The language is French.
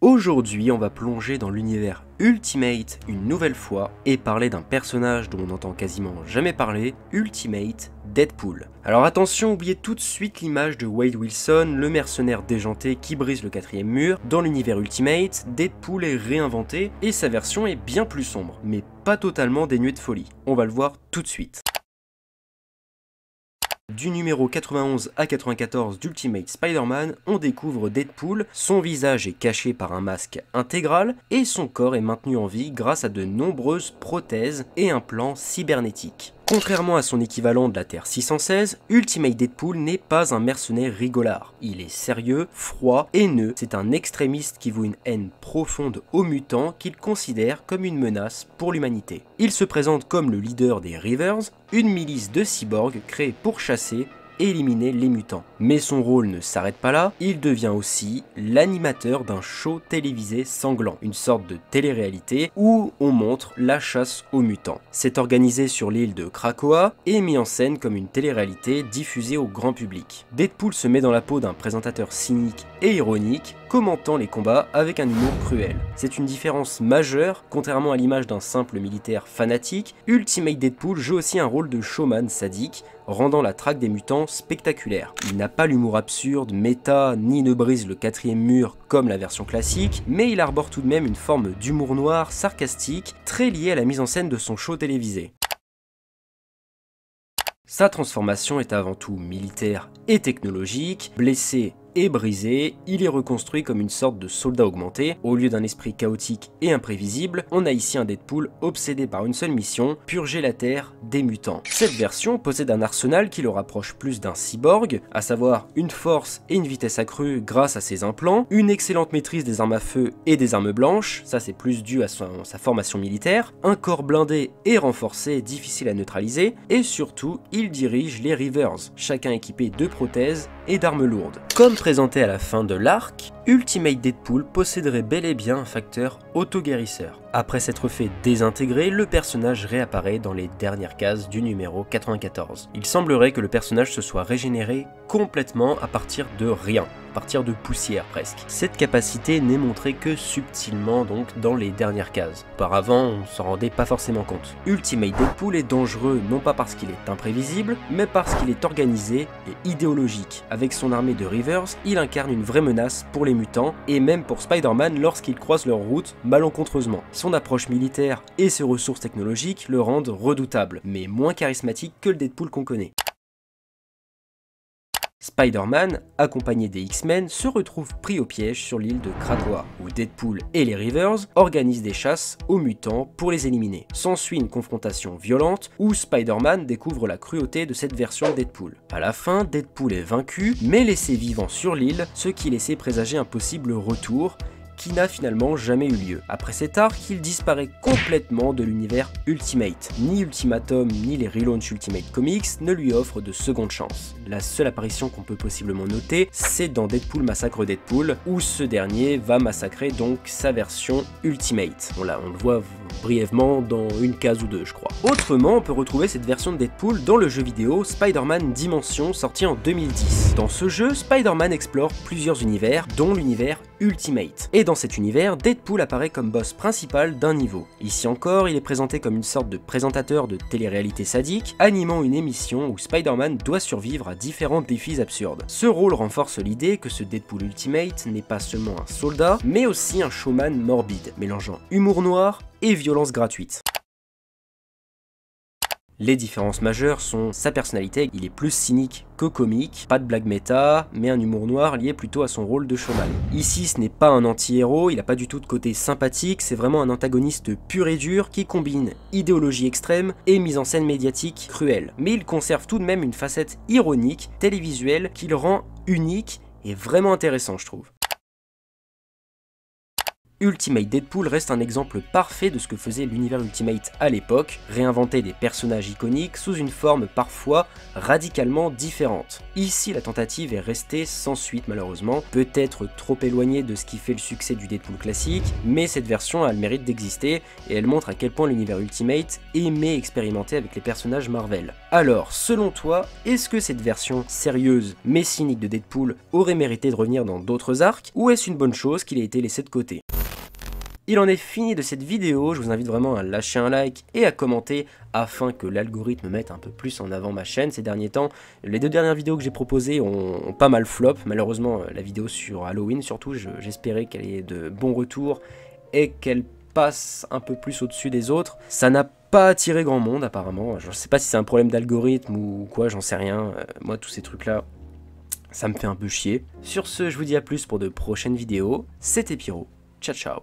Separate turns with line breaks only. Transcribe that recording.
Aujourd'hui, on va plonger dans l'univers Ultimate une nouvelle fois et parler d'un personnage dont on n'entend quasiment jamais parler, Ultimate Deadpool. Alors attention, oubliez tout de suite l'image de Wade Wilson, le mercenaire déjanté qui brise le quatrième mur. Dans l'univers Ultimate, Deadpool est réinventé et sa version est bien plus sombre, mais pas totalement dénuée de folie. On va le voir tout de suite. Du numéro 91 à 94 d'Ultimate Spider-Man, on découvre Deadpool, son visage est caché par un masque intégral et son corps est maintenu en vie grâce à de nombreuses prothèses et un plan cybernétique. Contrairement à son équivalent de la Terre 616, Ultimate Deadpool n'est pas un mercenaire rigolard. Il est sérieux, froid, haineux, c'est un extrémiste qui voue une haine profonde aux mutants qu'il considère comme une menace pour l'humanité. Il se présente comme le leader des Reavers, une milice de cyborgs créée pour chasser et éliminer les mutants. Mais son rôle ne s'arrête pas là, il devient aussi l'animateur d'un show télévisé sanglant, une sorte de télé-réalité où on montre la chasse aux mutants. C'est organisé sur l'île de Krakoa et mis en scène comme une télé-réalité diffusée au grand public. Deadpool se met dans la peau d'un présentateur cynique et ironique, commentant les combats avec un humour cruel. C'est une différence majeure, contrairement à l'image d'un simple militaire fanatique, Ultimate Deadpool joue aussi un rôle de showman sadique, rendant la traque des mutants spectaculaire. Il n'a pas l'humour absurde, méta, ni ne brise le quatrième mur comme la version classique, mais il arbore tout de même une forme d'humour noir sarcastique, très liée à la mise en scène de son show télévisé. Sa transformation est avant tout militaire et technologique. Blessé et brisé, il est reconstruit comme une sorte de soldat augmenté. Au lieu d'un esprit chaotique et imprévisible, on a ici un Deadpool obsédé par une seule mission, purger la Terre des mutants. Cette version possède un arsenal qui le rapproche plus d'un cyborg, à savoir une force et une vitesse accrue grâce à ses implants, une excellente maîtrise des armes à feu et des armes blanches, ça c'est plus dû à sa formation militaire, un corps blindé et renforcé, difficile à neutraliser, et surtout, il dirige les Reavers, chacun équipé de prothèses et d'armes lourdes. Comme présenté à la fin de l'arc, Ultimate Deadpool posséderait bel et bien un facteur auto-guérisseur. Après s'être fait désintégrer, le personnage réapparaît dans les dernières cases du numéro 94. Il semblerait que le personnage se soit régénéré complètement à partir de rien, à partir de poussière presque. Cette capacité n'est montrée que subtilement donc dans les dernières cases. Auparavant, on s'en rendait pas forcément compte. Ultimate Deadpool est dangereux non pas parce qu'il est imprévisible, mais parce qu'il est organisé et idéologique. Avec son armée de Reavers, il incarne une vraie menace pour les mutants et même pour Spider-Man lorsqu'ils croisent leur route malencontreusement. Son approche militaire et ses ressources technologiques le rendent redoutable, mais moins charismatique que le Deadpool qu'on connaît. Spider-Man, accompagné des X-Men, se retrouve pris au piège sur l'île de Krakoa, où Deadpool et les Reavers organisent des chasses aux mutants pour les éliminer. S'ensuit une confrontation violente où Spider-Man découvre la cruauté de cette version de Deadpool. À la fin, Deadpool est vaincu, mais laissé vivant sur l'île, ce qui laissait présager un possible retour, qui n'a finalement jamais eu lieu. Après cet arc, il disparaît complètement de l'univers Ultimate. Ni Ultimatum ni les relaunch Ultimate Comics ne lui offrent de seconde chance. La seule apparition qu'on peut possiblement noter, c'est dans Deadpool Massacre Deadpool, où ce dernier va massacrer donc sa version Ultimate. On le voit brièvement dans une case ou deux, je crois. Autrement, on peut retrouver cette version de Deadpool dans le jeu vidéo Spider-Man Dimension, sorti en 2010. Dans ce jeu, Spider-Man explore plusieurs univers, dont l'univers Ultimate. Et dans cet univers, Deadpool apparaît comme boss principal d'un niveau. Ici encore, il est présenté comme une sorte de présentateur de télé-réalité sadique, animant une émission où Spider-Man doit survivre à différents défis absurdes. Ce rôle renforce l'idée que ce Deadpool Ultimate n'est pas seulement un soldat, mais aussi un showman morbide, mélangeant humour noir et violence gratuite. Les différences majeures sont sa personnalité, il est plus cynique que comique, pas de blague méta, mais un humour noir lié plutôt à son rôle de showman. Ici, ce n'est pas un anti-héros, il n'a pas du tout de côté sympathique, c'est vraiment un antagoniste pur et dur qui combine idéologie extrême et mise en scène médiatique cruelle. Mais il conserve tout de même une facette ironique, télévisuelle, qui le rend unique et vraiment intéressant, je trouve. Ultimate Deadpool reste un exemple parfait de ce que faisait l'univers Ultimate à l'époque, réinventer des personnages iconiques sous une forme parfois radicalement différente. Ici, la tentative est restée sans suite malheureusement, peut-être trop éloignée de ce qui fait le succès du Deadpool classique, mais cette version a le mérite d'exister et elle montre à quel point l'univers Ultimate aimait expérimenter avec les personnages Marvel. Alors, selon toi, est-ce que cette version sérieuse mais cynique de Deadpool aurait mérité de revenir dans d'autres arcs, ou est-ce une bonne chose qu'il ait été laissé de côté? Il en est fini de cette vidéo, je vous invite vraiment à lâcher un like et à commenter afin que l'algorithme mette un peu plus en avant ma chaîne ces derniers temps. Les 2 dernières vidéos que j'ai proposées ont pas mal flop, malheureusement la vidéo sur Halloween surtout, j'espérais qu'elle ait de bons retours et qu'elle passe un peu plus au-dessus des autres. Ça n'a pas attiré grand monde apparemment, je sais pas si c'est un problème d'algorithme ou quoi, j'en sais rien, moi tous ces trucs là, ça me fait un peu chier. Sur ce, je vous dis à plus pour de prochaines vidéos, c'était Pyro, ciao ciao.